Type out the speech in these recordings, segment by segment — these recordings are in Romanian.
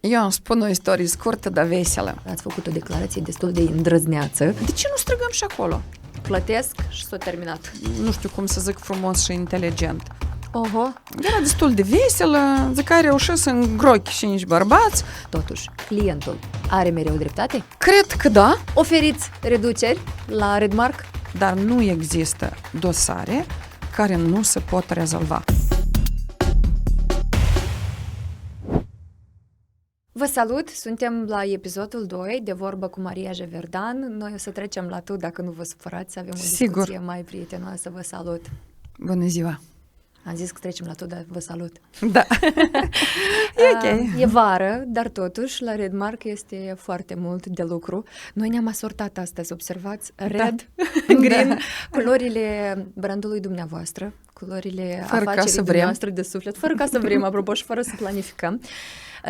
Eu îmi spun o istorie scurtă, dar veselă. Ați făcut o declarație destul de îndrăzneață. De ce nu strigăm și acolo? Plătesc și s-a terminat. Nu știu cum să zic frumos și inteligent. Oho. Era destul de veselă, zic că a reușit să îngrochi 5 bărbați. Totuși, clientul are mereu dreptate? Cred că da, Oferiți reduceri la Redmark? dar nu există dosare care nu se pot rezolva. Vă salut! Suntem la episodul 2 de Vorbă cu Maria Jeverdan. Noi o să trecem la tu, dacă nu vă supărați, să avem o discuție mai prietenoasă. Vă salut! Bună ziua! Am zis că trecem la tu, dar vă salut! Da, e ok. E vară, dar totuși la Redmark este foarte mult de lucru. Noi ne-am asortat astăzi, observați, red, green, culorile brandului dumneavoastră, culorile afacerii dumneavoastră de suflet, fără ca să vrem, apropo, și fără să planificăm.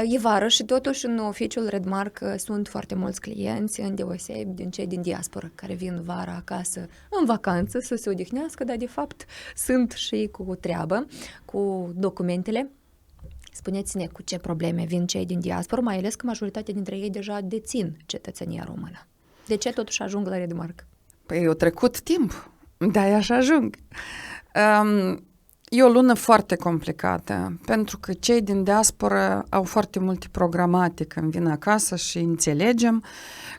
E vară și totuși în oficiul Redmark sunt foarte mulți clienți, îndeosebi din cei din diaspora, care vin vara acasă în vacanță să se odihnească, dar de fapt sunt și cu treabă, cu documentele. Spuneți-ne cu ce probleme vin cei din diaspora, mai ales că majoritatea dintre ei deja dețin cetățenia română. De ce totuși ajung la Redmark? Păi eu trecut timp, de-aia așa ajung. E o lună foarte complicată, pentru că cei din diaspora au foarte multe programate când vin acasă și înțelegem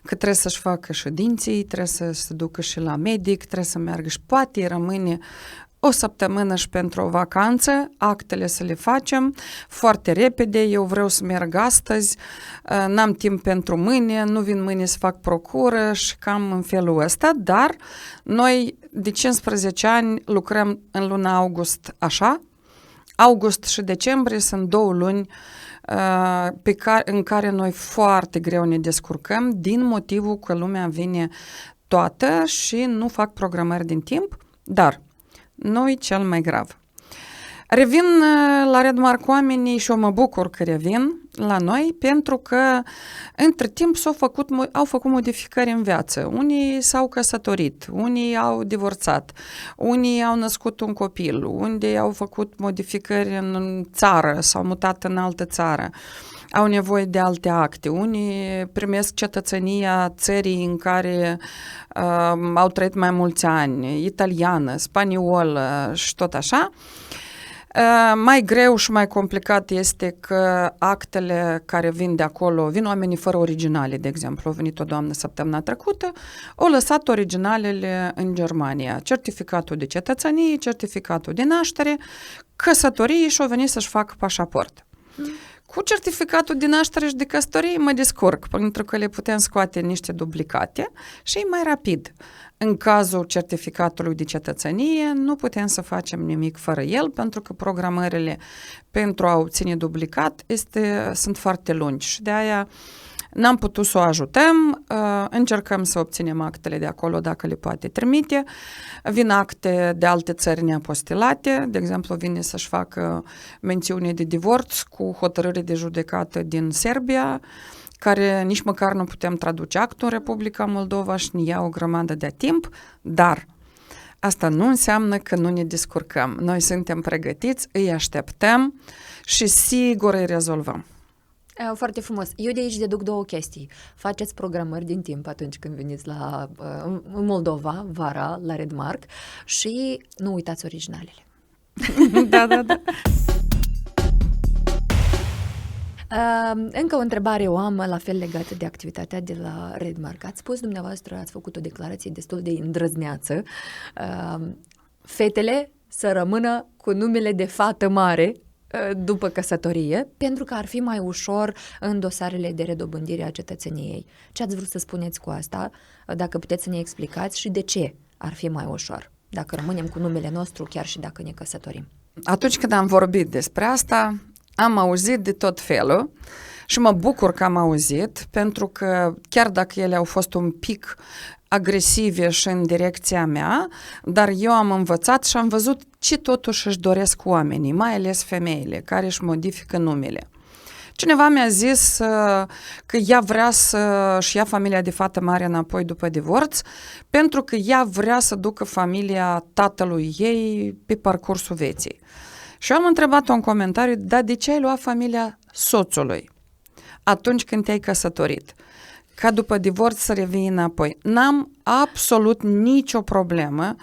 că trebuie să-și facă și dinții, trebuie să se ducă și la medic, trebuie să meargă și poate rămâne o săptămână și pentru o vacanță, actele să le facem foarte repede, eu vreau să merg astăzi, n-am timp pentru mâine, nu vin mâine să fac procură și cam în felul ăsta, dar noi de 15 ani lucrăm în luna august așa, august și decembrie sunt 2 luni în care noi foarte greu ne descurcăm din motivul că lumea vine toată și nu fac programări din timp, dar nu-i cel mai grav. Revin la Redmark oamenii și eu mă bucur că revin la noi pentru că între timp au făcut modificări în viață. Unii s-au căsătorit, unii au divorțat, unii au născut un copil, unii au făcut modificări în țară, s-au mutat în altă țară. Au nevoie de alte acte. Unii primesc cetățenia țării în care au trăit mai mulți ani, italiană, spaniolă și tot așa. Mai greu și mai complicat este că actele care vin de acolo, vin oamenii fără originale, de exemplu. A venit o doamnă săptămâna trecută, au lăsat originalele în Germania. Certificatul de cetățenie, certificatul de naștere, căsătorie și au venit să-și facă pașaport. Cu certificatul de naștere și de căsătorie mă descurc, pentru că le putem scoate niște duplicate și e mai rapid. În cazul certificatului de cetățenie nu putem să facem nimic fără el, pentru că programările pentru a obține duplicat sunt foarte lungi și de aia n-am putut să o ajutăm, încercăm să obținem actele de acolo dacă le poate trimite. Vin acte de alte țări neapostilate, de exemplu vine să-și facă mențiune de divorț cu hotărâre de judecată din Serbia, care nici măcar nu putem traduce actul în Republica Moldova și ne ia o grămadă de timp, dar asta nu înseamnă că nu ne descurcăm. Noi suntem pregătiți, îi așteptăm și sigur îi rezolvăm. Foarte frumos. Eu de aici deduc 2 chestii. Faceți programări din timp atunci când veniți în Moldova, vara, la Redmark și nu uitați originalele. Da. Încă o întrebare o am la fel legată de activitatea de la Redmark. Ați spus dumneavoastră, ați făcut o declarație destul de îndrăzneață. Fetele să rămână cu numele de fată mare după căsătorie, pentru că ar fi mai ușor în dosarele de redobândire a cetățeniei. Ce ați vrut să spuneți cu asta? Dacă puteți să ne explicați și de ce ar fi mai ușor, dacă rămânem cu numele nostru, chiar și dacă ne căsătorim. Atunci când am vorbit despre asta, am auzit de tot felul și mă bucur că am auzit, pentru că chiar dacă ele au fost un pic agresive și în direcția mea, dar eu am învățat și am văzut ce totuși își doresc oamenii, mai ales femeile care își modifică numele. Cineva mi-a zis că ea vrea să-și ia familia de fată mare înapoi după divorț, pentru că ea vrea să ducă familia tatălui ei pe parcursul vieții. Și eu am întrebat-o în comentariu, dar de ce ai luat familia soțului? atunci când te-ai căsătorit, ca după divorț să revii înapoi. N-am absolut nicio problemă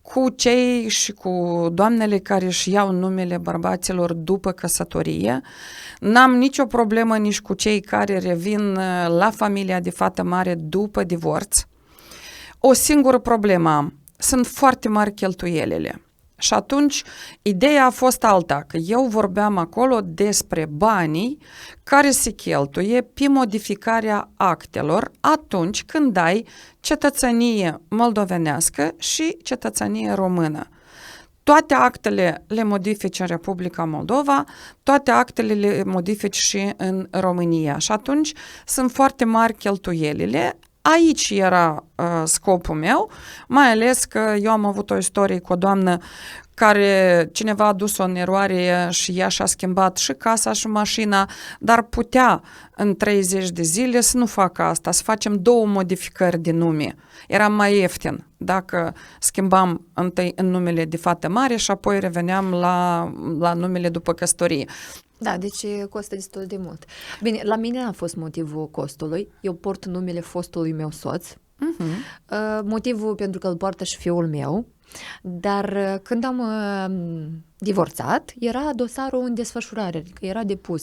cu cei și cu doamnele care își iau numele bărbaților după căsătorie. N-am nicio problemă nici cu cei care revin la familia de fată mare după divorț. O singură problemă am. Sunt foarte mari cheltuielile. Și atunci, ideea a fost alta, că eu vorbeam acolo despre banii care se cheltuie pe modificarea actelor atunci când ai cetățenie moldovenească și cetățenie română. Toate actele le modifici în Republica Moldova, toate actele le modifici și în România. Și atunci sunt foarte mari cheltuielile. Aici era scopul meu, mai ales că eu am avut o istorie cu o doamnă care cineva a dus-o în eroare și ea și-a schimbat și casa și mașina, dar putea în 30 de zile să nu facă asta, să facem 2 modificări de nume. Era mai ieftin dacă schimbam întâi în numele de fată mare și apoi reveneam la numele după căsătorie. Da, deci costă destul de mult. Bine, la mine a fost motivul costului. Eu port numele fostului meu soț. Motivul pentru că îl poartă și fiul meu. Dar când am divorțat, era dosarul în desfășurare, adică era depus.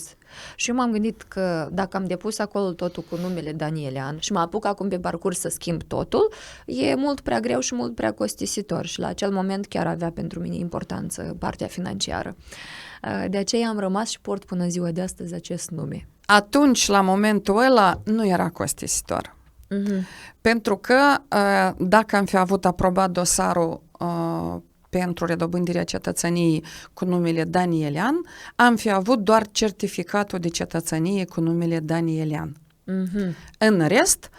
Și eu m-am gândit că dacă am depus acolo totul cu numele Danielean și mă apuc acum pe parcurs să schimb totul, e mult prea greu și mult prea costisitor și la acel moment chiar avea pentru mine importanță partea financiară. De aceea am rămas și port până ziua de astăzi acest nume. Atunci, la momentul ăla, nu era costisitor. Pentru că dacă am fi avut aprobat dosarul pentru redobândirea cetățeniei cu numele Danielean, am fi avut doar certificatul de cetățenie cu numele Danielean. În rest,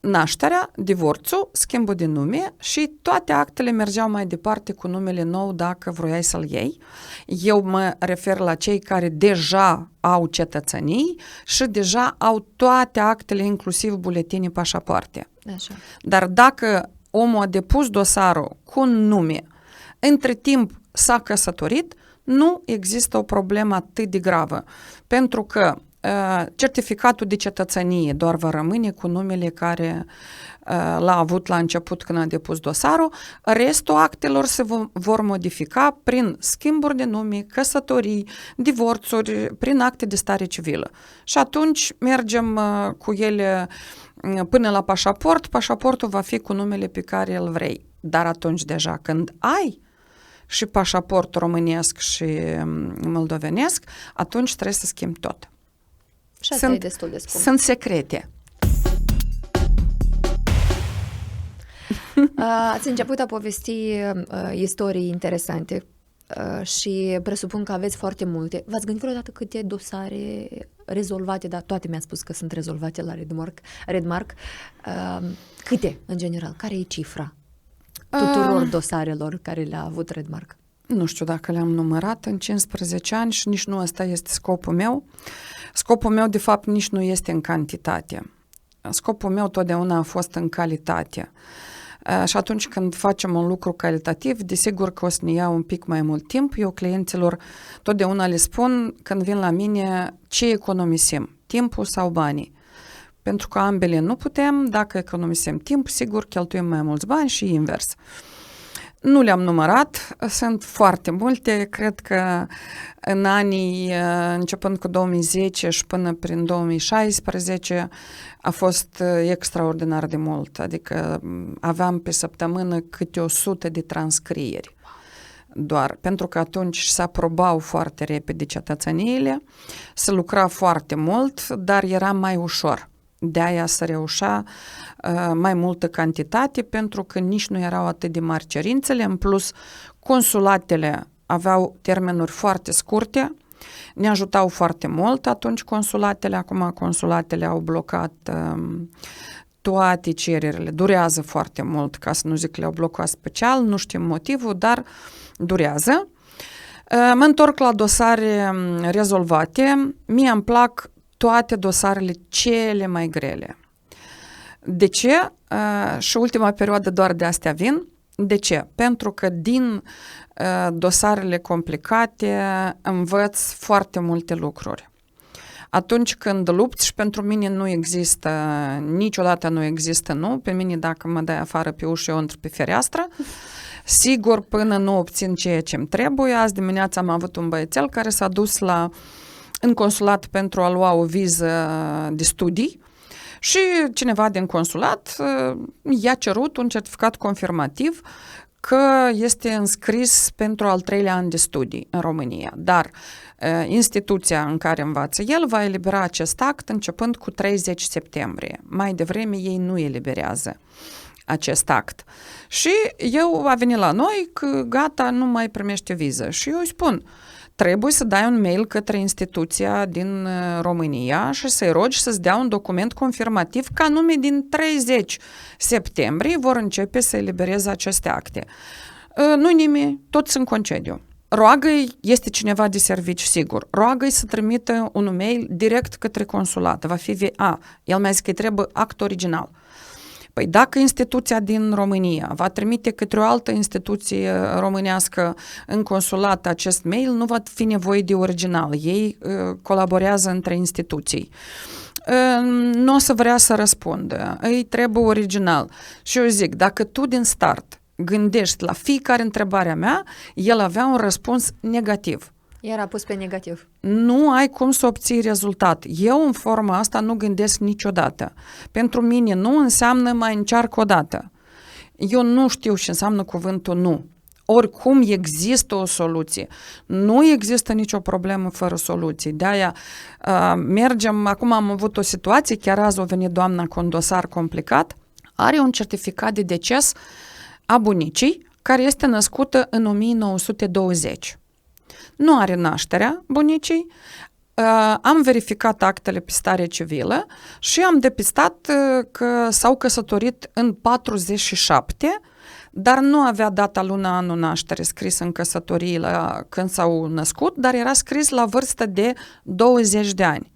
nașterea, divorțul, schimbul de nume și toate actele mergeau mai departe cu numele nou dacă vroiai să-l iei. Eu mă refer la cei care deja au cetățenii și deja au toate actele, inclusiv buletinii pașapoarte. Așa. Dar dacă omul a depus dosarul cu un nume, între timp s-a căsătorit, nu există o problemă atât de gravă, pentru că certificatul de cetățenie doar va rămâne cu numele care l-a avut la început când a depus dosarul, restul actelor se vor modifica prin schimburi de nume, căsătorii, divorțuri, prin acte de stare civilă. Și atunci mergem cu ele până la pașaport, pașaportul va fi cu numele pe care îl vrei. Dar atunci deja când ai și pașaport românesc și moldovenesc, atunci trebuie să schimbi tot. Și asta e destul de scump. Sunt secrete. Ați început a povesti istorii interesante și presupun că aveți foarte multe. V-ați gândit vreodată câte dosare rezolvate, dar toate mi-a spus că sunt rezolvate la Redmark. Câte, în general? Care e cifra tuturor dosarelor care le-a avut Redmark? Nu știu dacă le-am numărat în 15 ani și nici nu ăsta este scopul meu. Scopul meu, de fapt, nici nu este în cantitate. Scopul meu totdeauna a fost în calitate. Și atunci când facem un lucru calitativ, desigur că o să ne ia un pic mai mult timp. Eu clienților totdeauna le spun când vin la mine ce economisim, timpul sau banii. Pentru că ambele nu putem, dacă economisim timp, sigur cheltuim mai mulți bani și invers. Nu le-am numărat, sunt foarte multe, cred că în anii începând cu 2010 și până prin 2016 a fost extraordinar de mult, adică aveam pe săptămână câte 100 de transcrieri. Doar pentru că atunci se aprobau foarte repede cetățeniile, se lucra foarte mult, dar era mai ușor. De-aia se reușea mai multă cantitate, pentru că nici nu erau atât de mari cerințele. În plus, consulatele aveau termenuri foarte scurte, ne ajutau foarte mult atunci consulatele. Acum consulatele au blocat toate cererile. Durează foarte mult, ca să nu zic că le-au blocat special, nu știm motivul, dar durează. Mă întorc la dosare rezolvate. Mie îmi plac toate dosarele cele mai grele. De ce? Și ultima perioadă doar de astea vin. De ce? Pentru că din dosarele complicate învăț foarte multe lucruri. atunci când lupți și pentru mine nu există, niciodată nu există nu, pe mine dacă mă dai afară pe ușă, eu intru pe fereastră, sigur până nu obțin ceea ce îmi trebuie. Azi dimineața am avut un băiețel care s-a dus în consulat pentru a lua o viză de studii și cineva din consulat i-a cerut un certificat confirmativ că este înscris pentru al 3-lea an de studii în România, dar instituția în care învață el va elibera acest act începând cu 30 septembrie. Mai devreme ei nu eliberează acest act. Și eu a venit la noi că gata, nu mai primește viză. Și eu îi spun, trebuie să dai un mail către instituția din România și să-i rogi să-ți dea un document confirmativ că anume din 30 septembrie vor începe să elibereze aceste acte. Nu-i nimeni, toți în concediu. Roagă-i, este cineva de serviciu, sigur, roagă-i să trimită un mail direct către consulat. Va fi VA. El mi-a zis că îi trebuie act original. Păi dacă instituția din România va trimite către o altă instituție românească în consulat acest mail, nu va fi nevoie de original. Ei colaborează între instituții. Nu o să vrea să răspundă. Îi trebuie original. Și eu zic, dacă tu din start gândești la fiecare întrebare a mea, el avea un răspuns negativ. Era pus pe negativ. Nu ai cum să obții rezultat. Eu în forma asta nu gândesc niciodată. Pentru mine nu înseamnă mai încearcă o dată. Eu nu știu ce înseamnă cuvântul nu. Oricum există o soluție. Nu există nicio problemă fără soluții. De-aia mergem, acum am avut o situație, chiar azi a venit doamna cu un dosar complicat, are un certificat de deces a bunicii, care este născută în 1920. Nu are nașterea bunicii, am verificat actele pe stare civilă și am depistat că s-au căsătorit în 47, dar nu avea data, luna, anul naștere scris în căsătorie când s-au născut, dar era scris la vârstă de 20 de ani.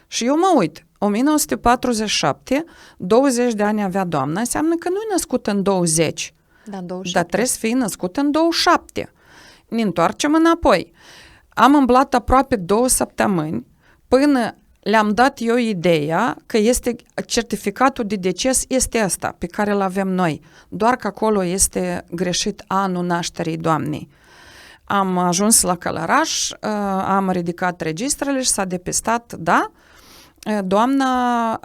Și eu mă uit, 1947, 20 de ani avea doamna, înseamnă că nu e născut în 20, Da, în 27. dar trebuie să fie născut în 27. Ne întoarcem înapoi. Am îmblat aproape 2 săptămâni până le-am dat eu ideea că este certificatul de deces este ăsta pe care îl avem noi, doar că acolo este greșit anul nașterii doamnei. Am ajuns la Călăraș, am ridicat registrele și s-a depistat, da, doamna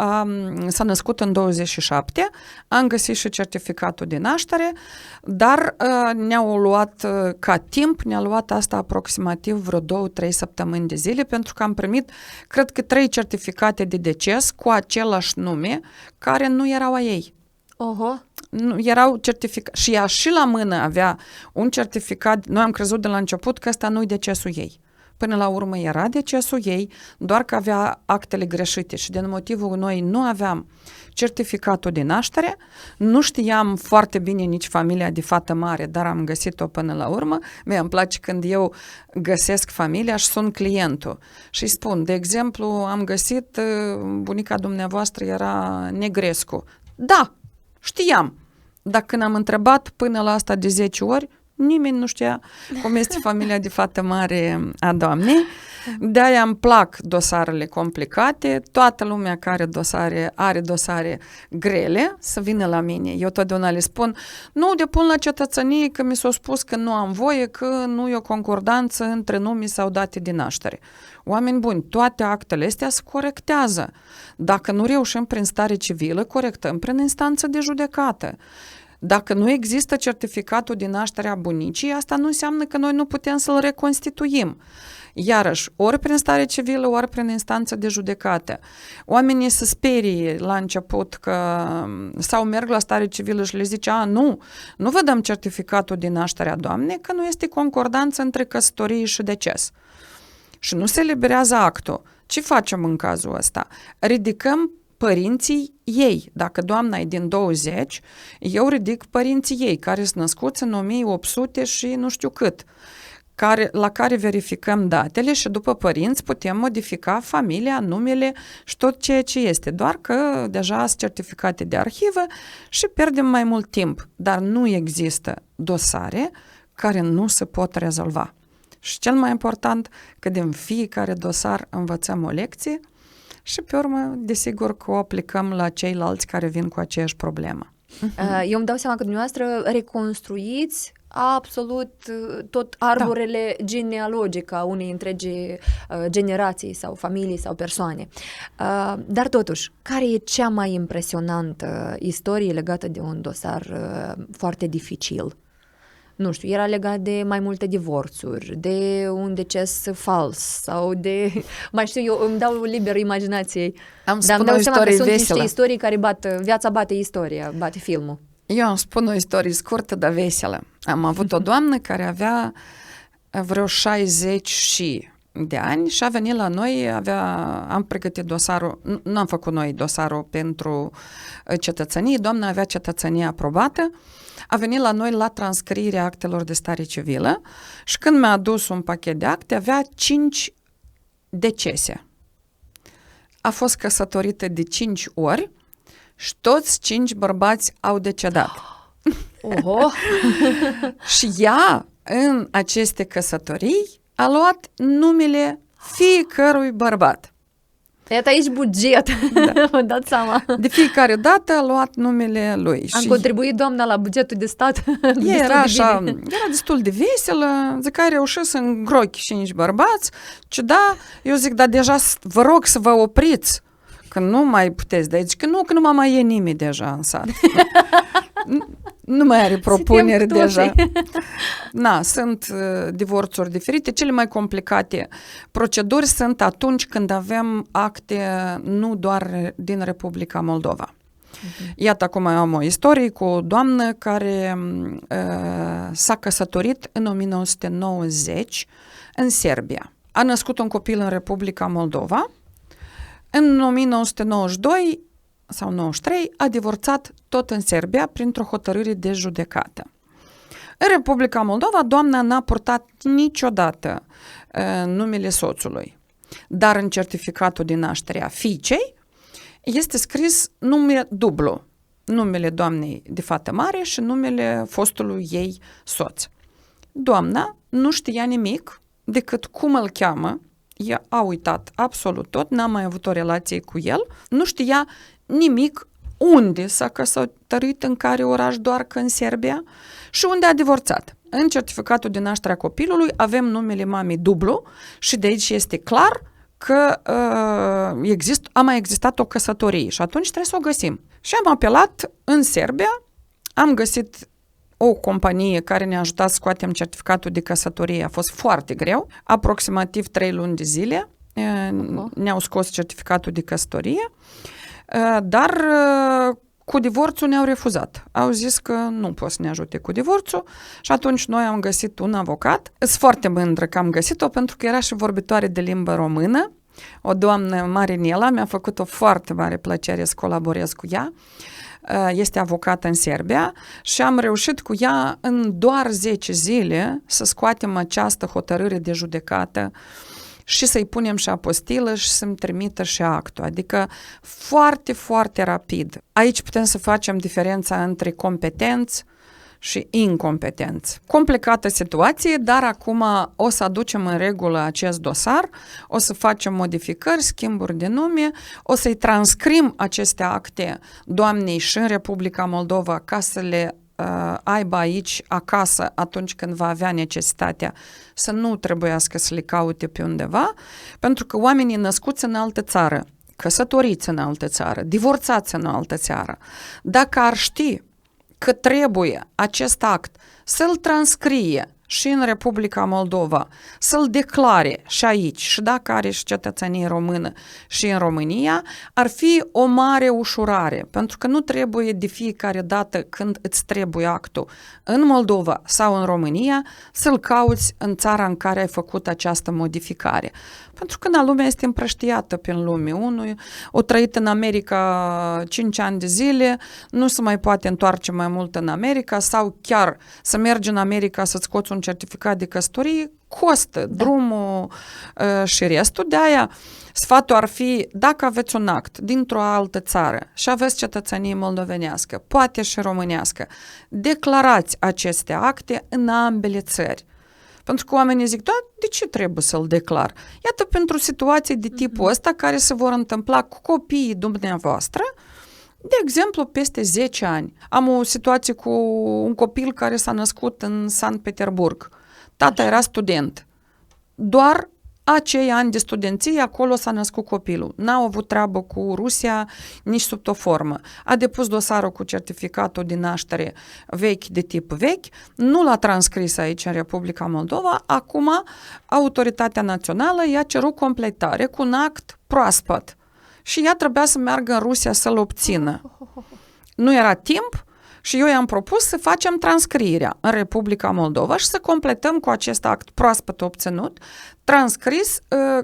s-a născut în 27, am găsit și certificatul de naștere, dar ne-au luat ca timp, ne-a luat asta aproximativ vreo 2-3 săptămâni de zile, pentru că am primit, cred că 3 certificate de deces cu același nume, care nu erau a ei. Oho. Nu, erau certificat și ea și la mână avea un certificat, noi am crezut de la început că ăsta nu-i decesul ei. Până la urmă era decesul ei, doar că avea actele greșite și din motivul noi nu aveam certificatul de naștere, nu știam foarte bine nici familia de fată mare, dar am găsit-o până la urmă. Mie îmi place când eu găsesc familia și sunt clientul și spun, de exemplu, am găsit bunica dumneavoastră era Negrescu. Da, știam, dar când am întrebat până la asta de 10 ori, nimeni nu știa cum este familia de fată mare a doamnei. De-aia îmi plac dosarele complicate, toată lumea care are dosare grele să vină la mine. Eu totdeauna le spun, nu depun la cetățenie că mi s-a spus că nu am voie, că nu e o concordanță între nume sau date de naștere. Oameni buni, toate actele astea se corectează. Dacă nu reușim prin stare civilă, corectăm prin instanță de judecată. Dacă nu există certificatul de naștere a bunicii, asta nu înseamnă că noi nu putem să-l reconstituim. Iarăși, ori prin stare civilă, ori prin instanță de judecată. Oamenii se sperie la început că sau merg la stare civilă și le zice, nu vă dăm certificatul de naștere a doamnei, că nu este concordanță între căsătorie și deces. Și nu se eliberează actul. Ce facem în cazul ăsta? Ridicăm părinții ei. Dacă doamna e din 20, eu ridic părinții ei, care sunt născuți în 1800 și nu știu cât, la care verificăm datele și după părinți putem modifica familia, numele și tot ceea ce este. Doar că deja sunt certificate de arhivă și pierdem mai mult timp. Dar nu există dosare care nu se pot rezolva. Și cel mai important, că din fiecare dosar învățăm o lecție și pe urmă, desigur că o aplicăm la ceilalți care vin cu aceeași problemă. Eu îmi dau seama că dumneavoastră reconstruiți absolut tot arborele genealogic a unei întregi generații sau familii sau persoane. Dar totuși, care e cea mai impresionantă istorie legată de un dosar foarte dificil? Nu știu, era legat de mai multe divorțuri, de un deces fals sau de... Mai știu, eu îmi dau liber imaginației. Dar îmi dau seama că sunt niște istorii care viața bate istoria, bate filmul. Eu îmi spun o istorie scurtă, dar veselă. Am avut o doamnă care avea vreo 60 de ani și a venit la noi, am pregătit dosarul, nu am făcut noi dosarul pentru cetățenie, doamna avea cetățenie aprobată, a venit la noi la transcrierea actelor de stare civilă și când mi-a adus un pachet de acte, avea 5 decese. A fost căsătorită de 5 ori și toți 5 bărbați au decedat. Oho! Și ea, în aceste căsătorii, a luat numele fiecărui bărbat. Iată aici buget, vă dați seama. De fiecare dată a luat numele lui. Am contribuit, doamna, la bugetul de stat. Era destul de veselă, zic că ai reușit să îngrochi 5 bărbați, eu zic, dar deja vă rog să vă opriți, că nu mai puteți, dar zic că nu mai e nimeni deja în sat. Nu mai are propuneri deja. Sunt divorțuri diferite. Cele mai complicate proceduri sunt atunci când avem acte nu doar din Republica Moldova. Iată, acum am o istorie cu o doamnă care s-a căsătorit în 1990 în Serbia. A născut un copil în Republica Moldova. În 1992 sau 93 a divorțat tot în Serbia printr-o hotărâre de judecată. În Republica Moldova, doamna n-a purtat niciodată numele soțului, dar în certificatul de naștere a fiicei este scris nume dublu, numele doamnei de fată mare și numele fostului ei soț. Doamna nu știa nimic decât cum îl cheamă, ea a uitat absolut tot, n-a mai avut o relație cu el, nu știa nimic unde s-a căsătorit, în care oraș, doar că în Serbia, și unde a divorțat. În certificatul de naștere a copilului avem numele mamei dublu și de aici este clar că a mai existat o căsătorie și atunci trebuie să o găsim. Și am apelat în Serbia, am găsit o companie care ne-a ajutat să scoatem certificatul de căsătorie, a fost foarte greu, aproximativ 3 luni de zile ne-au scos certificatul de căsătorie, dar cu divorțul ne-au refuzat. Au zis că nu pot să ne ajute cu divorțul și atunci noi am găsit un avocat. Sunt foarte mândră că am găsit-o pentru că era și vorbitoare de limbă română, o doamnă Marinela, mi-a făcut o foarte mare plăcere să colaborez cu ea. Este avocată în Serbia și am reușit cu ea în doar 10 zile să scoatem această hotărâre de judecată și să-i punem și apostilă și să-mi trimită și actul. Adică foarte, foarte rapid. Aici putem să facem diferența între competenți și incompetenți. Complicată situație, dar acum o să aducem în regulă acest dosar, o să facem modificări, schimburi de nume, o să-i transcrim aceste acte doamnei și în Republica Moldova ca să le aibă aici acasă atunci când va avea necesitatea să nu trebuiască să le caute pe undeva, pentru că oamenii născuți în altă țară, căsătoriți în altă țară, divorțați în altă țară, dacă ar ști că trebuie acest act să-l transcrie și în Republica Moldova, să-l declare și aici, și dacă are și cetățenie română și în România, ar fi o mare ușurare, pentru că nu trebuie de fiecare dată când îți trebuie actul în Moldova sau în România să-l cauți în țara în care ai făcut această modificare. Pentru că lumea este împrăștiată prin lume. Unul o trăit în America 5 ani de zile, nu se mai poate întoarce mai mult în America sau chiar să mergi în America să-ți scoți un certificat de căsătorie, costă drumul și restul. De aia sfatul ar fi, dacă aveți un act dintr-o altă țară și aveți cetățenie moldovenească, poate și românească, declarați aceste acte în ambele țări. Pentru că oamenii zic, da, de ce trebuie să-l declar? Iată, pentru situații de tipul ăsta care se vor întâmpla cu copiii dumneavoastră, de exemplu, peste 10 ani. Am o situație cu un copil care s-a născut în Sankt Petersburg. Tata era student. Doar acei ani de studenție, acolo s-a născut copilul. N-au avut treabă cu Rusia nici sub o formă. A depus dosarul cu certificatul de naștere vechi, de tip vechi, nu l-a transcris aici în Republica Moldova, acum autoritatea națională i-a cerut completare cu un act proaspăt. Și ea trebuia să meargă în Rusia să-l obțină. Nu era timp și eu i-am propus să facem transcrierea în Republica Moldova și să completăm cu acest act proaspăt obținut, transcris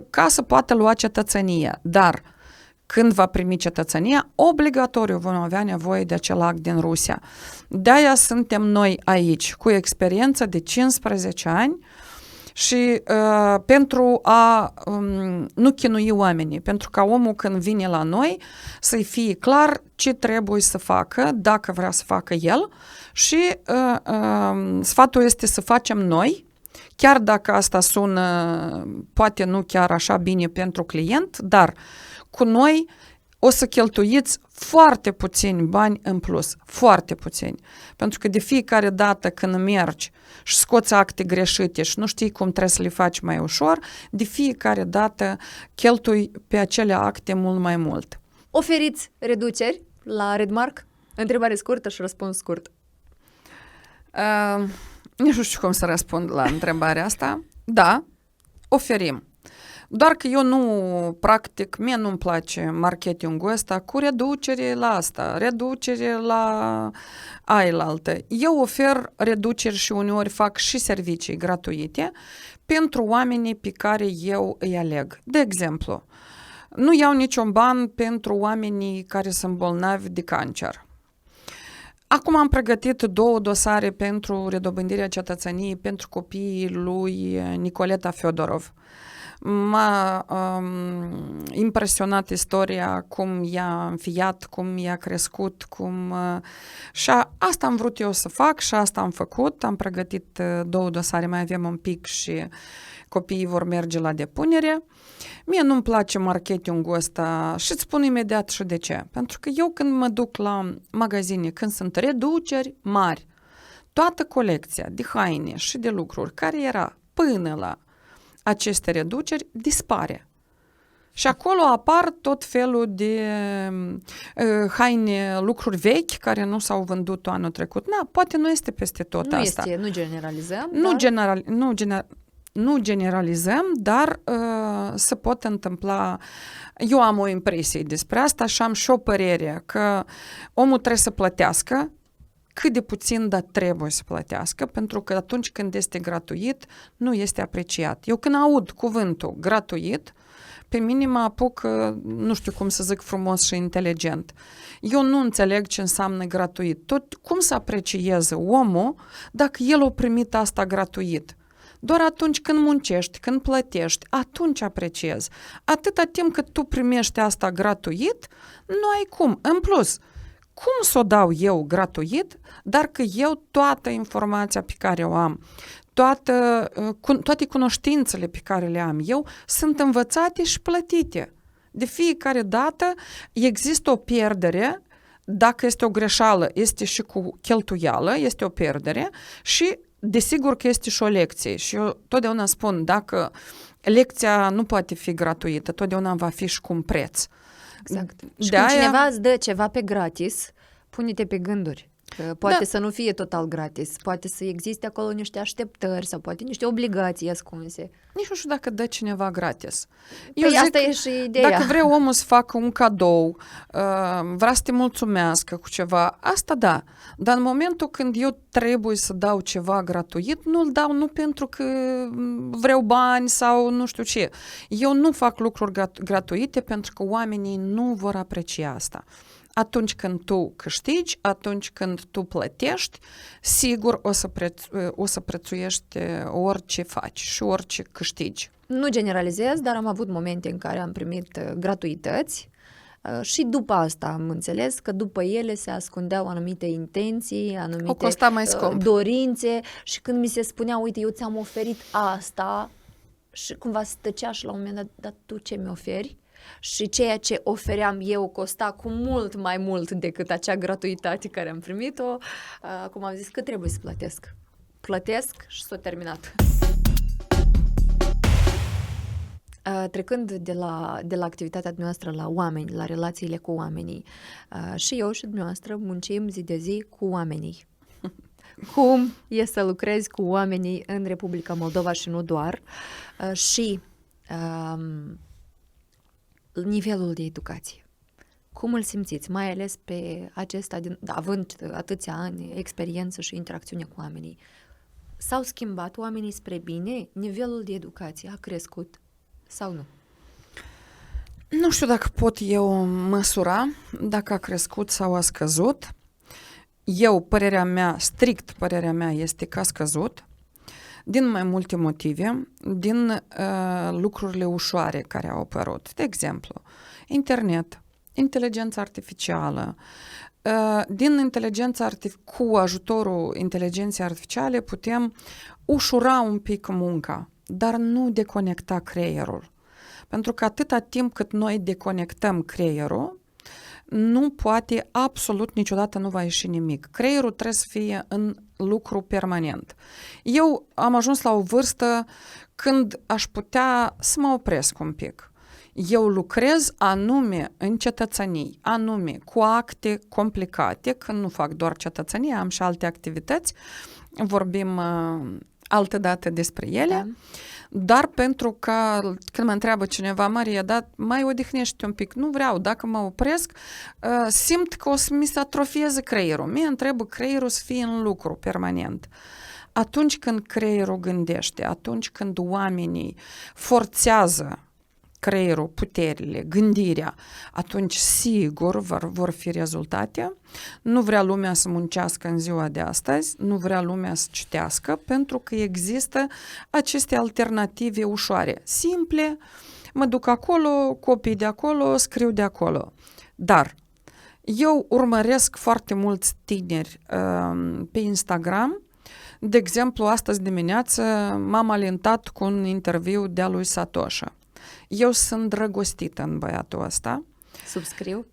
ca să poată lua cetățenia. Dar când va primi cetățenia, obligatoriu vom avea nevoie de acel act din Rusia. De-aia suntem noi aici, cu experiență de 15 ani, și pentru a nu chinui oamenii, pentru ca omul când vine la noi să-i fie clar ce trebuie să facă, dacă vrea să facă el și sfatul este să facem noi, chiar dacă asta sună poate nu chiar așa bine pentru client, dar cu noi o să cheltuiți foarte puțini bani în plus, foarte puțini. Pentru că de fiecare dată când mergi și scoți acte greșite și nu știi cum trebuie să le faci mai ușor, de fiecare dată cheltui pe acele acte mult mai mult. Oferiți reduceri la Redmark? Întrebare scurtă și răspuns scurt. Nici nu știu cum să răspund la întrebarea asta. Da, oferim. Doar că eu nu practic, mie nu-mi place marketingul ăsta cu reducere la asta, reducere la ailaltă. Eu ofer reduceri și uneori fac și servicii gratuite pentru oamenii pe care eu îi aleg. De exemplu, nu iau niciun ban pentru oamenii care sunt bolnavi de cancer. Acum am pregătit 2 dosare pentru redobândirea cetățeniei pentru copiii lui Nicoleta Fedorov. M-a impresionat istoria, cum i-a înfiat, cum i-a crescut, și asta am vrut eu să fac și asta am făcut. Am pregătit 2 dosare, mai avem un pic și copiii vor merge la depunere. Mie nu-mi place marketingul ăsta și îți spun imediat și de ce. Pentru că eu când mă duc la magazine, când sunt reduceri mari, toată colecția de haine și de lucruri care era până la aceste reduceri dispare. Și acolo apar tot felul de haine, lucruri vechi care nu s-au vândut anul trecut. Poate nu este peste tot asta. Nu generalizăm. Nu generalizăm, dar se pot întâmpla. Eu am o impresie despre asta și am și o părere că omul trebuie să plătească cât de puțin, dar trebuie să plătească, pentru că atunci când este gratuit, nu este apreciat. Eu când aud cuvântul gratuit, pe mine mă apuc, nu știu cum să zic frumos și inteligent. Eu nu înțeleg ce înseamnă gratuit. Cum să aprecieze omul dacă el a primit asta gratuit? Doar atunci când muncești, când plătești, atunci apreciezi. Atâta timp cât tu primești asta gratuit, nu ai cum. În plus, cum să o dau eu gratuit, dar că eu toată informația pe care o am, toate cunoștințele pe care le am eu, sunt învățate și plătite. De fiecare dată există o pierdere, dacă este o greșeală, este și cu cheltuială, este o pierdere și desigur că este și o lecție. Și eu totdeauna spun, dacă lecția nu poate fi gratuită, totdeauna va fi și cu un preț. Exact. Și când cineva îți dă ceva pe gratis, pune-te pe gânduri. Că poate să nu fie total gratis, poate să existe acolo niște așteptări sau poate niște obligații ascunse. Nici nu știu dacă dă cineva gratis. Eu zic, asta e și ideea. Dacă vrea omul să facă un cadou, vrea să te mulțumească cu ceva, asta da. Dar în momentul când eu trebuie să dau ceva gratuit, nu-l dau nu pentru că vreau bani sau nu știu ce. Eu nu fac lucruri gratuite pentru că oamenii nu vor aprecia asta. Atunci când tu câștigi, atunci când tu plătești, sigur o să prețuiești orice faci și orice câștigi. Nu generalizez, dar am avut momente în care am primit gratuități Și după asta am înțeles că după ele se ascundeau anumite intenții, O anumite costa mai scump. dorințe și când mi se spunea, uite, eu ți-am oferit asta și cumva stăcea și la un moment dat, dar tu ce mi oferi? Și ceea ce ofeream eu costa cu mult mai mult decât acea gratuitate care am primit-o. Cum am zis, că trebuie să plătesc. Plătesc și s-a terminat. Trecând de la activitatea noastră la oameni, la relațiile cu oamenii, și eu și dumneavoastră muncim zi de zi cu oamenii. Cum e să lucrezi cu oamenii în Republica Moldova și nu doar, și nivelul de educație. Cum îl simțiți, mai ales pe acesta, având atâția ani experiență și interacțiune cu oamenii? S-au schimbat oamenii spre bine? Nivelul de educație a crescut sau nu? Nu știu dacă pot eu măsura dacă a crescut sau a scăzut. Strict părerea mea este că a scăzut, din mai multe motive, din lucrurile ușoare care au apărut. De exemplu, internet, inteligența artificială. Cu ajutorul inteligenței artificiale putem ușura un pic munca, dar nu deconecta creierul. Pentru că atâta timp cât noi deconectăm creierul, nu poate, absolut niciodată nu va ieși nimic. Creierul trebuie să fie în lucru permanent. Eu am ajuns la o vârstă când aș putea să mă opresc un pic. Eu lucrez anume în cetățenii, anume cu acte complicate, când nu fac doar cetățenie, am și alte activități, vorbim altă dată despre ele. Da. Dar pentru că când mă întreabă cineva, Maria, dar mai odihnește un pic, nu vreau, dacă mă opresc, simt că o să mi se atrofieze creierul. Mie îmi trebuie creierul să fie în lucru permanent. Atunci când creierul gândește, atunci când oamenii forțează creierul, puterile, gândirea, atunci sigur vor fi rezultate. Nu vrea lumea să muncească în ziua de astăzi, nu vrea lumea să citească, pentru că există aceste alternative ușoare, simple, mă duc acolo, copii de acolo, scriu de acolo. Dar eu urmăresc foarte mulți tineri pe Instagram. De exemplu, astăzi dimineață m-am alintat cu un interviu de-a lui Satoshi. Eu sunt drăgostită în băiatul ăsta. Subscriu.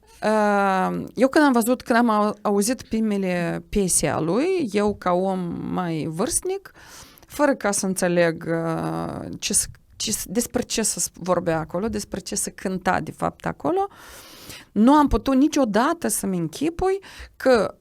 Eu când am auzit primele piese a lui, eu ca om mai vârstnic, fără ca să înțeleg despre ce să vorbea acolo, despre ce să cânta de fapt acolo, nu am putut niciodată să-mi închipui că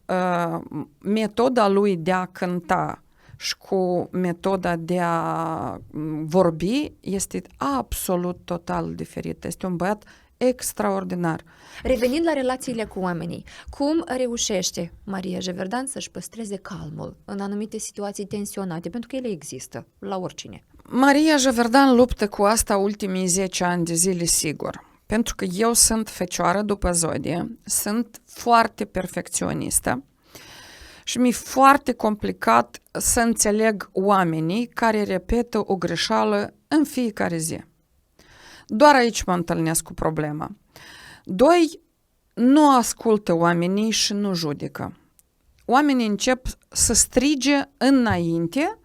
metoda lui de a cânta și cu metoda de a vorbi este absolut total diferită. Este un băiat extraordinar. Revenind la relațiile cu oamenii, cum reușește Maria Jeverdan să-și păstreze calmul în anumite situații tensionate? Pentru că ele există la oricine. Maria Jeverdan luptă cu asta ultimii 10 ani de zile, sigur. Pentru că eu sunt fecioară după zodie, sunt foarte perfecționistă și mi-e foarte complicat să înțeleg oamenii care repetă o greșeală în fiecare zi. Doar aici mă întâlnesc cu problema. 2. Nu ascultă oamenii și nu judecă. Oamenii încep să strige înainte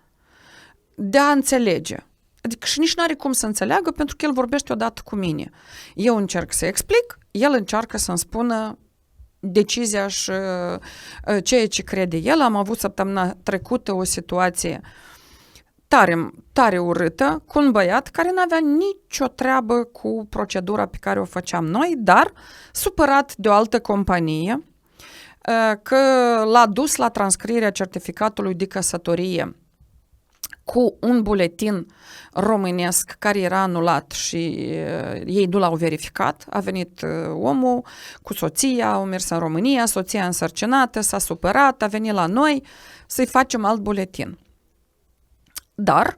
de a înțelege. Adică și nici n-are cum să înțeleagă pentru că el vorbește odată cu mine. Eu încerc să explic, el încearcă să-mi spună decizia și ceea ce crede el. Am avut săptămâna trecută o situație tare, tare urâtă cu un băiat care n-avea nicio treabă cu procedura pe care o făceam noi, dar supărat de o altă companie că l-a dus la transcrierea certificatului de căsătorie cu un buletin românesc care era anulat și ei nu l-au verificat. A venit omul cu soția, au mers în România, soția însărcinată, s-a supărat, a venit la noi să-i facem alt buletin. Dar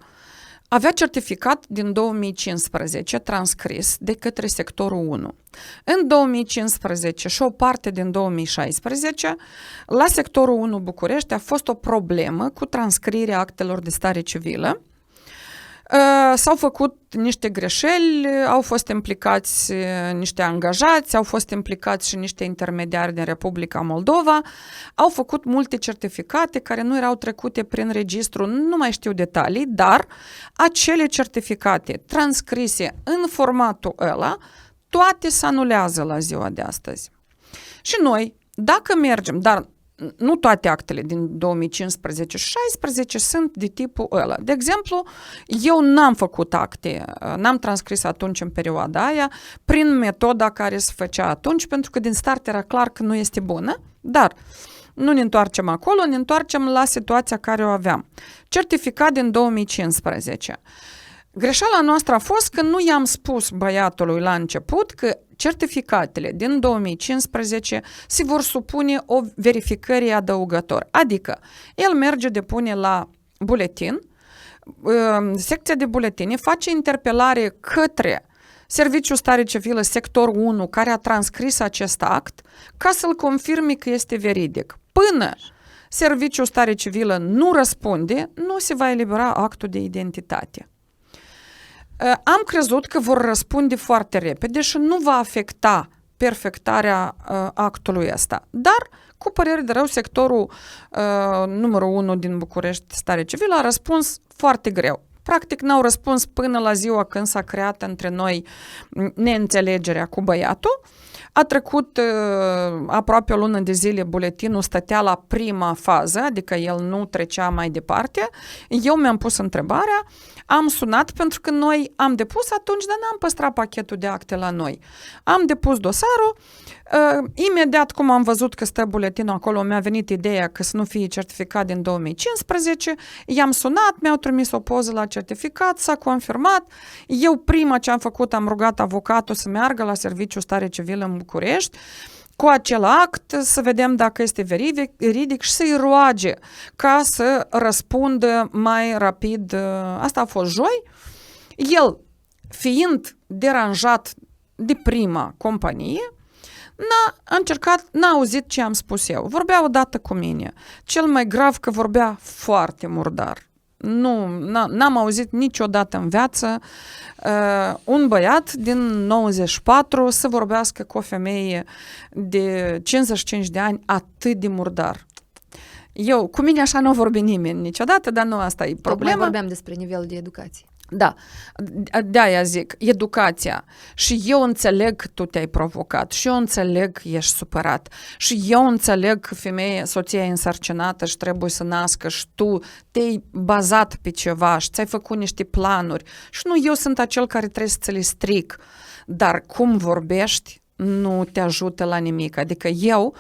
avea certificat din 2015 transcris de către sectorul 1. În 2015 și o parte din 2016, la sectorul 1 București a fost o problemă cu transcrierea actelor de stare civilă S-au făcut niște greșeli, au fost implicați niște angajați, au fost implicați și niște intermediari din Republica Moldova, au făcut multe certificate care nu erau trecute prin registru, nu mai știu detalii, dar acele certificate transcrise în formatul ăla, toate se anulează la ziua de astăzi. Și noi, dacă mergem, dar nu toate actele din 2015 și 2016 sunt de tipul ăla. De exemplu, eu n-am făcut acte, n-am transcris atunci în perioada aia, prin metoda care se făcea atunci, pentru că din start era clar că nu este bună, dar nu ne întoarcem acolo, ne întoarcem la situația care o aveam. Certificat din 2015. Greșeala noastră a fost că nu i-am spus băiatului la început că certificatele din 2015 se vor supune o verificării adăugător. Adică, el merge, depune la buletin, secția de buletine face interpelare către Serviciul Stare Civilă Sector 1 care a transcris acest act ca să-l confirme că este veridic. Până Serviciul Stare Civilă nu răspunde, nu se va elibera actul de identitate. Am crezut că vor răspunde foarte repede și nu va afecta perfectarea actului ăsta. Dar, cu părere de rău, sectorul numărul 1 din București, Stare Civilă, a răspuns foarte greu. Practic n-au răspuns până la ziua când s-a creat între noi neînțelegerea cu băiatul. A trecut aproape o lună de zile, buletinul stătea la prima fază, adică el nu trecea mai departe. Eu mi-am pus întrebarea, am sunat pentru că noi am depus atunci, dar n-am păstrat pachetul de acte la noi. Am depus dosarul, imediat cum am văzut că stă buletinul acolo, mi-a venit ideea că să nu fie certificat din 2015, i-am sunat, mi-au trimis o poză la certificat, s-a confirmat. Eu prima ce am făcut, am rugat avocatul să meargă la Serviciul Stare Civilă în București, cu acel act, să vedem dacă este veridic și să-i roage ca să răspundă mai rapid. Asta a fost joi. El, fiind deranjat de prima companie, n-a auzit ce am spus eu. Vorbea odată cu mine. Cel mai grav că vorbea foarte murdar. N-am auzit niciodată în viață un băiat din 94 să vorbească cu o femeie de 55 de ani atât de murdar. Cu mine așa nu vorbi nimeni niciodată, dar nu asta e problema. Tocmai vorbeam despre nivelul de educație. Da, de-aia zic, educația. Și eu înțeleg că tu te-ai provocat și eu înțeleg că ești supărat și eu înțeleg că soția e însărcinată și trebuie să nască și tu te-ai bazat pe ceva și ți-ai făcut niște planuri și nu eu sunt acel care trebuie să ți le stric, dar cum vorbești nu te ajută la nimic. Adică eu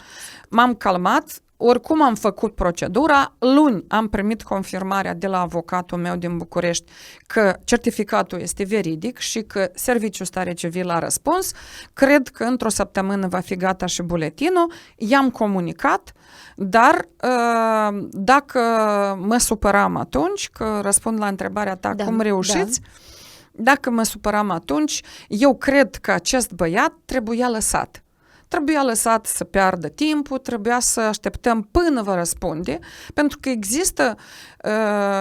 m-am calmat. Oricum am făcut procedura, luni am primit confirmarea de la avocatul meu din București că certificatul este veridic și că Serviciul Stare Civilă a răspuns. Cred că într-o săptămână va fi gata și buletinul. I-am comunicat, dar dacă mă supăram atunci, că răspund la întrebarea ta cum reușiți, dacă mă supăram atunci, eu cred că acest băiat trebuia lăsat. Trebuia lăsat să piardă timpul, trebuia să așteptăm până va răspunde, pentru că există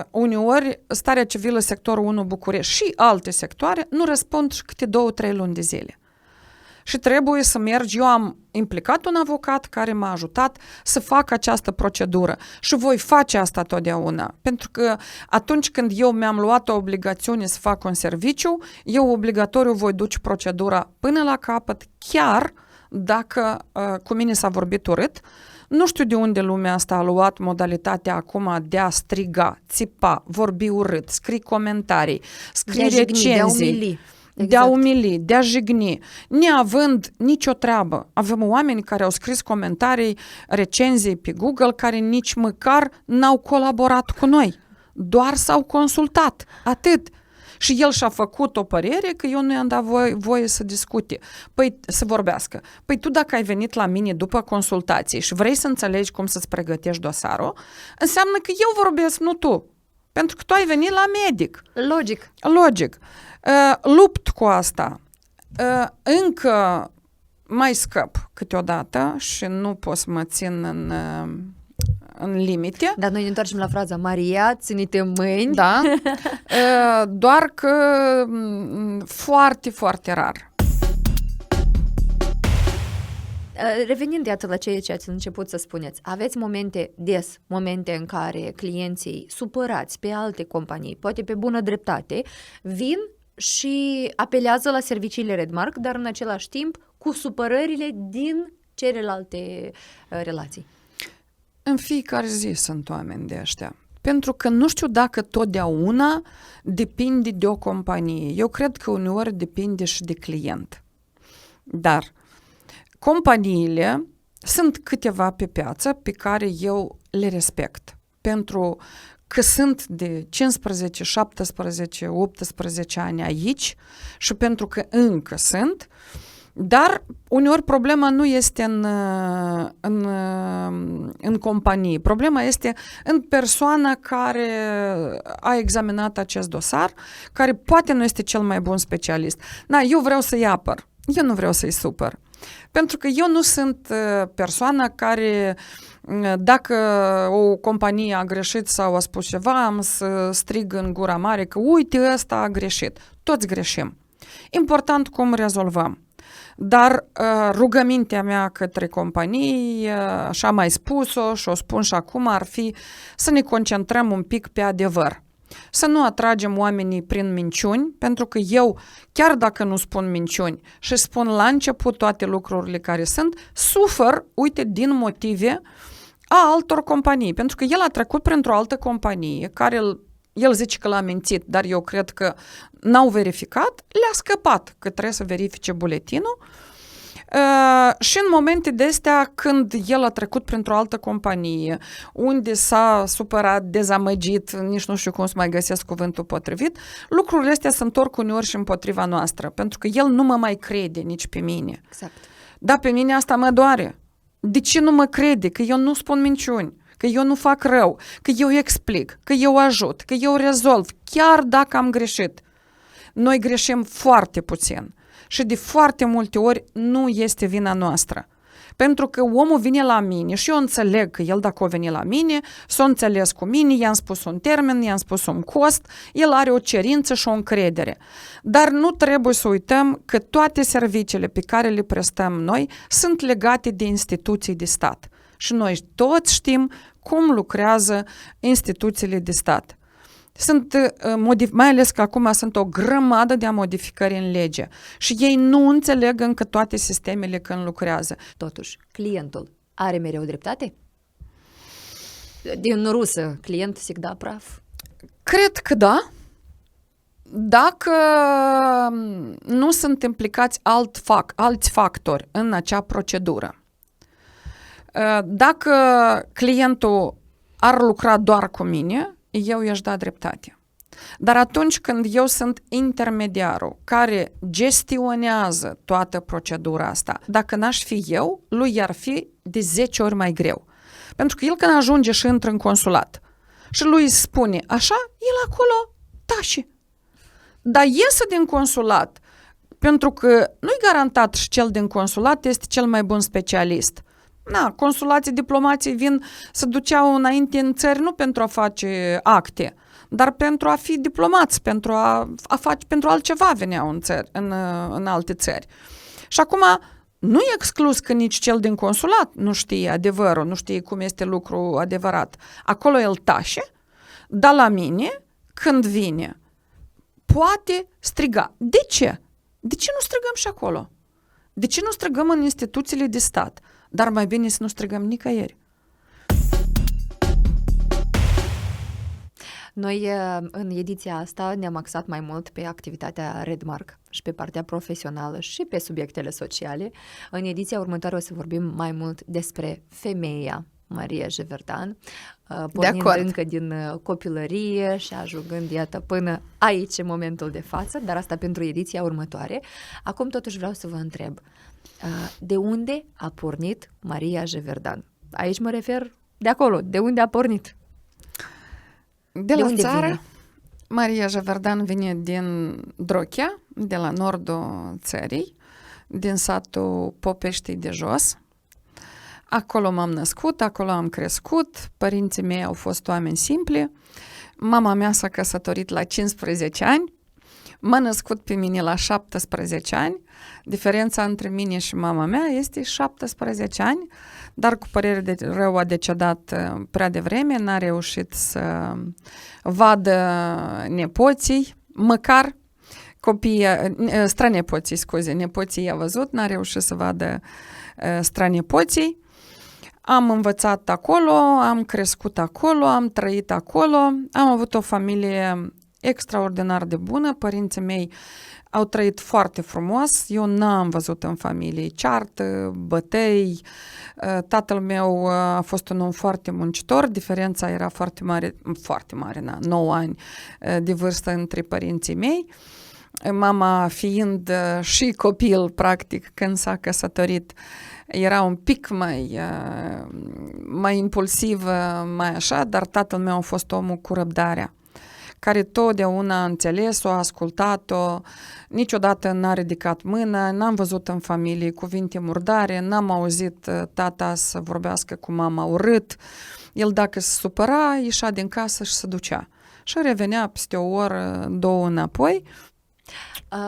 uneori Starea Civilă Sectorul 1 București și alte sectoare nu răspund și câte 2-3 luni de zile. Și trebuie să mergi. Eu am implicat un avocat care m-a ajutat să fac această procedură și voi face asta totdeauna. Pentru că atunci când eu mi-am luat o obligațiune să fac un serviciu, eu obligatoriu voi duce procedura până la capăt, chiar dacă cu mine s-a vorbit urât. Nu știu de unde lumea asta a luat modalitatea acum de a striga, țipa, vorbi urât, scrii comentarii, scrii recenzii, de a umili, de a jigni, neavând nicio treabă. Avem oameni care au scris comentarii, recenzii pe Google, care nici măcar n-au colaborat cu noi, doar s-au consultat, atât. Și el și-a făcut o părere că eu nu i-am dat voie să discute, să vorbească. Păi tu dacă ai venit la mine după consultații și vrei să înțelegi cum să-ți pregătești dosarul, înseamnă că eu vorbesc, nu tu. Pentru că tu ai venit la medic. Logic. Lupt cu asta. Încă mai scăp câteodată și nu pot să mă țin în limite. Dar noi ne întoarcem la fraza Maria, ține-te în mâini. Da, doar că foarte, foarte rar. Revenind iată la ceea ce ați început să spuneți, aveți momente în care clienții supărați pe alte companii, poate pe bună dreptate, vin și apelează la serviciile Redmark, dar în același timp cu supărările din celelalte relații. În fiecare zi sunt oameni de ăștia. Pentru că nu știu dacă totdeauna depinde de o companie. Eu cred că uneori depinde și de client. Dar companiile sunt câteva pe piață pe care eu le respect. Pentru că sunt de 15, 17, 18 ani aici și pentru că încă sunt, dar uneori problema nu este în companie. Problema este în persoana care a examinat acest dosar, care poate nu este cel mai bun specialist. Eu vreau să-i apăr, eu nu vreau să-i supăr. Pentru că eu nu sunt persoana care, dacă o companie a greșit sau a spus ceva, am să strig în gura mare că uite, ăsta a greșit. Toți greșim. Important cum rezolvăm. Dar rugămintea mea către companii, așa am mai spus-o și o spun și acum, ar fi să ne concentrăm un pic pe adevăr. Să nu atragem oamenii prin minciuni, pentru că eu, chiar dacă nu spun minciuni și spun la început toate lucrurile care sunt, sufăr, uite, din motive a altor companii. Pentru că el a trecut printr-o altă companie care el zice că l-a mințit, dar eu cred că n-au verificat, le-a scăpat că trebuie să verifice buletinul. Și în momente de astea, când el a trecut printr-o altă companie, unde s-a supărat, dezamăgit, nici nu știu cum să mai găsesc cuvântul potrivit, lucrurile astea se întorc uneori și împotriva noastră, pentru că el nu mă mai crede nici pe mine. Exact. Da, pe mine asta mă doare. De ce nu mă crede? Că eu nu spun minciuni, că eu nu fac rău, că eu explic, că eu ajut, că eu rezolv, chiar dacă am greșit. Noi greșim foarte puțin. Și de foarte multe ori nu este vina noastră. Pentru că omul vine la mine și eu înțeleg că el dacă a venit la mine, s-a înțeles cu mine, i-am spus un termen, i-am spus un cost, el are o cerință și o încredere. Dar nu trebuie să uităm că toate serviciile pe care le prestăm noi sunt legate de instituții de stat. Și noi toți știm cum lucrează instituțiile de stat. Sunt mai ales că acum sunt o grămadă de modificări în lege și ei nu înțeleg încă toate sistemele când lucrează. Totuși, clientul are mereu dreptate? Din rusă, client всегда прав. Cred că da. Dacă nu sunt implicați alți factori în acea procedură. Dacă clientul ar lucra doar cu mine, eu i-aș da dreptate. Dar atunci când eu sunt intermediarul care gestionează toată procedura asta, dacă n-aș fi eu, lui i-ar fi de 10 ori mai greu. Pentru că el când ajunge și intră în consulat și lui îi spune așa, el acolo tace. Dar iese din consulat, pentru că nu-i garantat și cel din consulat este cel mai bun specialist. Consulații, diplomații vin, se duceau înainte în țări nu pentru a face acte, dar pentru a fi diplomați, pentru a face, pentru altceva veneau în alte țări. Și acum nu e exclus că nici cel din consulat nu știe adevărul, nu știe cum este lucru adevărat. Acolo el tace, dar la mine, când vine, poate striga. De ce? De ce nu strigăm și acolo? De ce nu strigăm în instituțiile de stat? Dar mai bine să nu strigăm nicăieri. Noi în ediția asta ne-am axat mai mult pe activitatea Redmark și pe partea profesională și pe subiectele sociale. În ediția următoare o să vorbim mai mult despre femeia Maria Geverdan, pornind încă din copilărie și ajungând, iată, până aici, în momentul de față, dar asta pentru ediția următoare. Acum totuși vreau să vă întreb, de unde a pornit Maria Geverdan? Aici mă refer de acolo, de unde a pornit? De la țară. Vine? Maria Geverdan vine din Drochea, de la nordul țării, din satul Popeștii de Jos. Acolo m-am născut, acolo am crescut, părinții mei au fost oameni simpli, mama mea s-a căsătorit la 15 ani, m-a născut pe mine la 17 ani, diferența între mine și mama mea este 17 ani, dar cu părere de rău a decedat prea devreme, n-a reușit să vadă nepoții, măcar strănepoții, scuze, nepoții i-a văzut, n-a reușit să vadă strănepoții. Am învățat acolo, am crescut acolo, am trăit acolo, am avut o familie extraordinar de bună, părinții mei au trăit foarte frumos, eu n-am văzut în familie ceartă, bătăi, tatăl meu a fost un om foarte muncitor, diferența era foarte mare, 9 ani de vârstă între părinții mei. Mama fiind și copil, practic, când s-a căsătorit, era un pic mai impulsivă, mai așa, dar tatăl meu a fost omul cu răbdarea, care totdeauna a înțeles-o, a ascultat-o, niciodată n-a ridicat mâna, n-am văzut în familie cuvinte murdare, n-am auzit tata să vorbească cu mama urât. El dacă se supăra, ieșea din casă și se ducea. Și revenea peste o oră, 2 înapoi.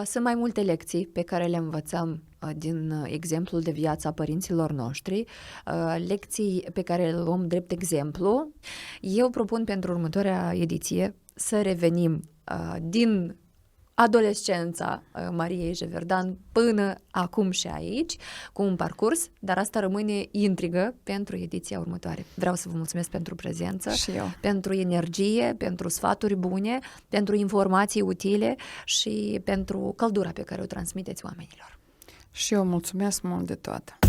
Sunt mai multe lecții pe care le învățăm din exemplul de viață a părinților noștri, lecții pe care le luăm drept exemplu. Eu propun pentru următoarea ediție să revenim din adolescența Mariei Jeverdan până acum și aici, cu un parcurs, dar asta rămâne intrigă pentru ediția următoare. Vreau să vă mulțumesc pentru prezență, Și eu. pentru energie, pentru sfaturi bune, pentru informații utile și pentru căldura pe care o transmiteți oamenilor. Și eu mulțumesc mult de toate.